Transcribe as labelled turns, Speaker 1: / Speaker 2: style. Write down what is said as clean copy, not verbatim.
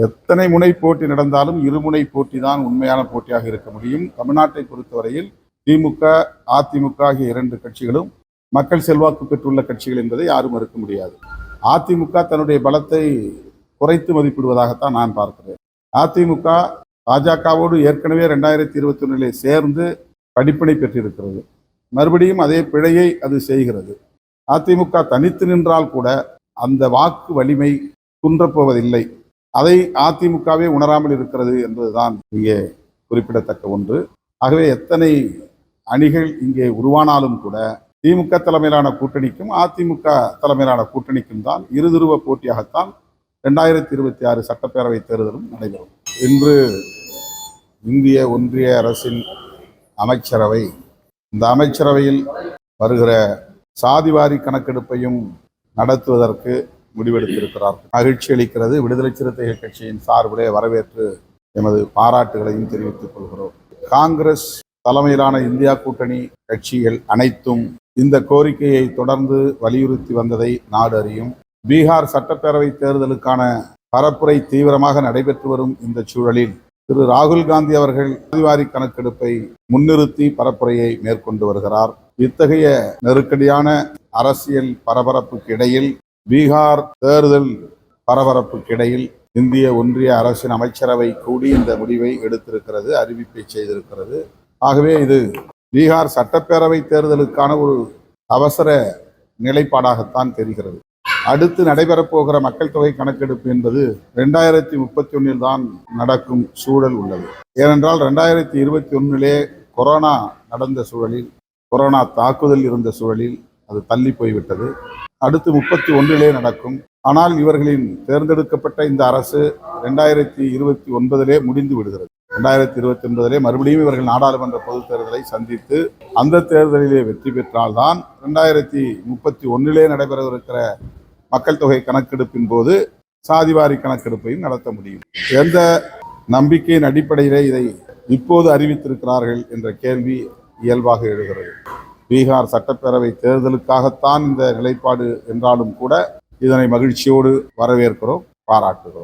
Speaker 1: எத்தனை முனை போட்டி நடந்தாலும் இருமுனை போட்டி தான் உண்மையான போட்டியாக இருக்க முடியும். தமிழ்நாட்டை பொறுத்தவரையில் திமுக, அதிமுக ஆகிய இரண்டு கட்சிகளும் மக்கள் செல்வாக்கு பெற்றுள்ள கட்சிகள் என்பதை யாரும் மறுக்க முடியாது. அதிமுக தன்னுடைய பலத்தை குறைத்து மதிப்பிடுவதாகத்தான் நான் பார்க்கிறேன். அதிமுக பாஜகவோடு ஏற்கனவே 2021 சேர்ந்து படிப்பினை பெற்றிருக்கிறது. மறுபடியும் அதே பிழையை அது செய்கிறது. அதிமுக தனித்து நின்றால் கூட அந்த வாக்கு வலிமை குன்றப்போவதில்லை. அதை அதிமுகவே உணராமல் இருக்கிறது என்பதுதான் இங்கே குறிப்பிடத்தக்க ஒன்று. ஆகவே எத்தனை அணிகள் இங்கே உருவானாலும் கூட திமுக தலைமையிலான கூட்டணிக்கும் அதிமுக தலைமையிலான கூட்டணிக்கும் தான் இருதுருவ போட்டியாகத்தான் 2026 சட்டப்பேரவை தேர்தலும் நடைபெறும். இன்று இந்திய ஒன்றிய அரசின் அமைச்சரவை, இந்த அமைச்சரவையில் வருகிற சாதிவாரி கணக்கெடுப்பையும் நடத்துவதற்கு முடிவெடுத்திருக்கிறார்கள். மகிழ்ச்சி அளிக்கிறது. விடுதலை சிறுத்தைகள் கட்சியின் சார்பிலே வரவேற்று எமது பாராட்டுகளையும் தெரிவித்துக் கொள்கிறோம். காங்கிரஸ் தலைமையிலான இந்தியா கூட்டணி கட்சிகள் அனைத்தும் இந்த கோரிக்கையை தொடர்ந்து வலியுறுத்தி வந்ததை நாடு அறியும். பீகார் சட்டப்பேரவை தேர்தலுக்கான பரப்புரை தீவிரமாக நடைபெற்று வரும் இந்த சூழலில் திரு ராகுல் காந்தி அவர்கள் சாதிவாரி கணக்கெடுப்பை முன்னிறுத்தி பரப்புரையை மேற்கொண்டு வருகிறார். இத்தகைய நெருக்கடியான அரசியல் பரபரப்புக்கு இடையில், பீகார் தேர்தல் பரபரப்புக்கு இடையில் இந்திய ஒன்றிய அரசின் அமைச்சரவை கூடி இந்த முடிவை எடுத்திருக்கிறது, அறிவிப்பை செய்திருக்கிறது. ஆகவே இது பீகார் சட்டப்பேரவை தேர்தலுக்கான ஒரு அவசர நிலைப்பாடாகத்தான் தெரிகிறது. அடுத்து நடைபெறப்போகிற மக்கள் தொகை கணக்கெடுப்பு என்பது 2031 தான் நடக்கும் சூழல் உள்ளது. ஏனென்றால் 2021 கொரோனா நடந்த சூழலில், கொரோனா தாக்குதல் இருந்த சூழலில் அது தள்ளி போய்விட்டது. அடுத்து 31 நடக்கும். ஆனால் இவர்களின் தேர்ந்தெடுக்கப்பட்ட இந்த அரசு 2029 முடிந்து விடுகிறது. 2029 மறுபடியும் இவர்கள் நாடாளுமன்ற பொதுத் தேர்தலை சந்தித்து அந்த தேர்தலிலே வெற்றி பெற்றால்தான் 2031 நடைபெறவிருக்கிற மக்கள் தொகை கணக்கெடுப்பின் போது சாதிவாரி கணக்கெடுப்பையும் நடத்த முடியும். எந்த நம்பிக்கையின் அடிப்படையிலே இதை இப்போது அறிவித்திருக்கிறார்கள் என்ற கேள்வி இயல்பாக எழுகிறது. பீகார் சட்டப்பேரவை தேர்தலுக்காகத்தான் இந்த நிலைப்பாடு என்றாலும் கூட இதனை மகிழ்ச்சியோடு வரவேற்கிறோம், பாராட்டுகிறோம்.